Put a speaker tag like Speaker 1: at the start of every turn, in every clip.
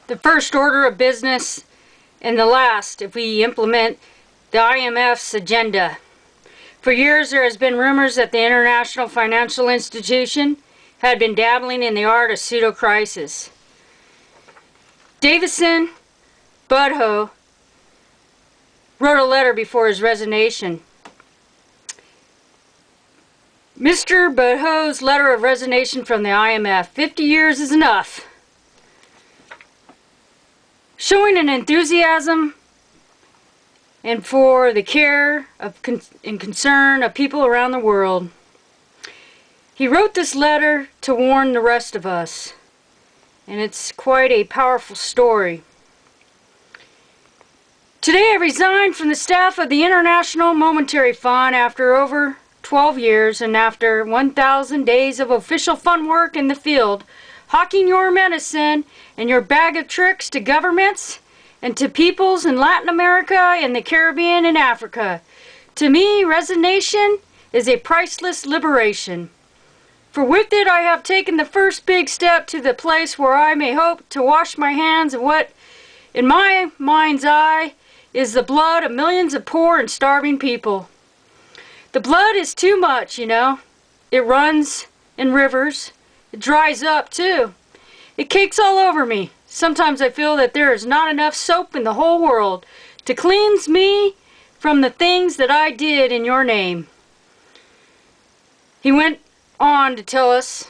Speaker 1: the first order of business and the last if we implement the IMF's agenda. For years there has been rumors that the International Financial Institution had been dabbling in the art of pseudo-crisis. Davison Budho wrote a letter before his resignation. Mr. Budho's letter of resignation from the IMF, 50 years is enough. Showing an enthusiasm and for the care of and concern of people around the world. He wrote this letter to warn the rest of us, and it's quite a powerful story. Today I resigned from the staff of the International Monetary Fund after over 12 years and after 1,000 days of official fund work in the field, hawking your medicine and your bag of tricks to governments and to peoples in Latin America and the Caribbean and Africa. To me, resignation is a priceless liberation. For with it I have taken the first big step to the place where I may hope to wash my hands of what, in my mind's eye, is the blood of millions of poor and starving people. The blood is too much, you know. It runs in rivers. It dries up, too. It cakes all over me. Sometimes I feel that there is not enough soap in the whole world to cleanse me from the things that I did in your name. He went on to tell us,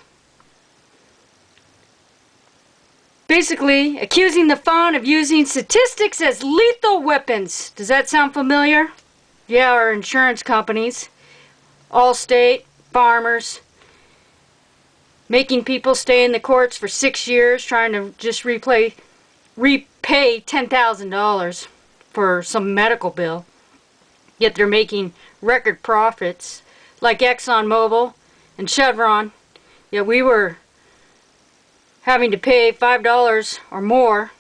Speaker 1: basically accusing the fund of using statistics as lethal weapons. Does that sound familiar? Yeah, our insurance companies, Allstate, farmers, making people stay in the courts for 6 years trying to just repay $10,000 for some medical bill. Yet they're making record profits like ExxonMobil and Chevron. Yet we were having to pay $5 or more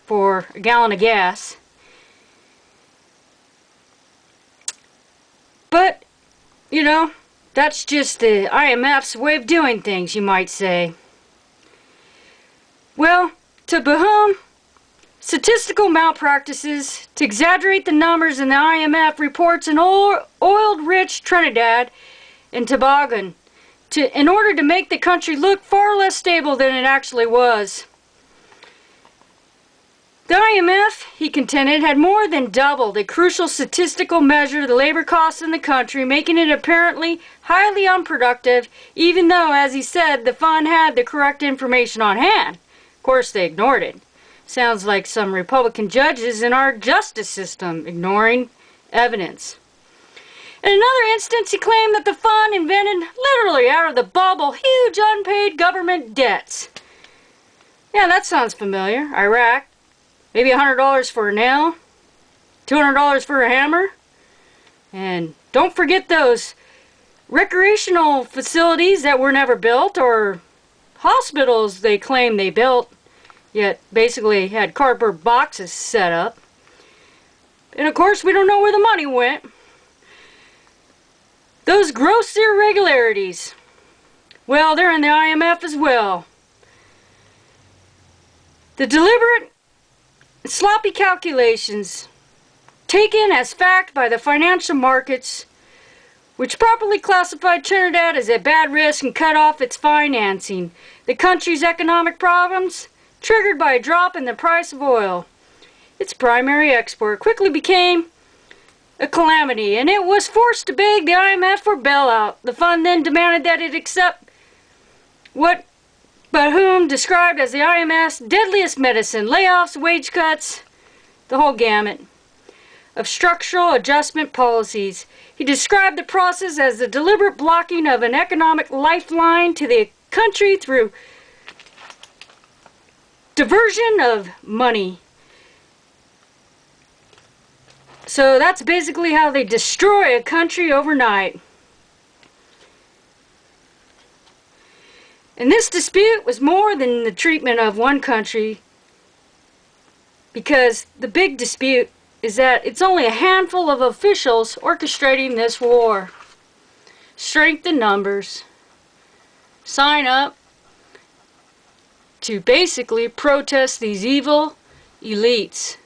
Speaker 1: for a gallon of gas. But, you know, that's just the IMF's way of doing things, you might say. Well, to Bahum, statistical malpractices, to exaggerate the numbers in the IMF reports an oil-rich Trinidad and Tobago in order to make the country look far less stable than it actually was. The IMF, he contended, had more than doubled a crucial statistical measure of the labor costs in the country, making it apparently highly unproductive, even though, as he said, the fund had the correct information on hand. Of course, they ignored it. Sounds like some Republican judges in our justice system ignoring evidence. In another instance, he claimed that the fund invented, literally out of the bubble, huge unpaid government debts. Yeah, that sounds familiar. Iraq. Maybe $100 for a nail, $200 for a hammer. And don't forget those recreational facilities that were never built, or hospitals they claim they built, yet basically had cardboard boxes set up. And of course, we don't know where the money went. Those gross irregularities, well, they're in the IMF as well. The deliberate sloppy calculations taken as fact by the financial markets, which properly classified Trinidad as a bad risk and cut off its financing. The country's economic problems, triggered by a drop in the price of oil. Its primary export quickly became a calamity, and it was forced to beg the IMF for bailout. The fund then demanded that it accept what Bahum described as the IMF's deadliest medicine: layoffs, wage cuts, the whole gamut of structural adjustment policies. He described the process as the deliberate blocking of an economic lifeline to the country through diversion of money. So that's basically how they destroy a country overnight. And this dispute was more than the treatment of one country, because the big dispute is that it's only a handful of officials orchestrating this war. Strength in numbers. Sign up to basically protest these evil elites.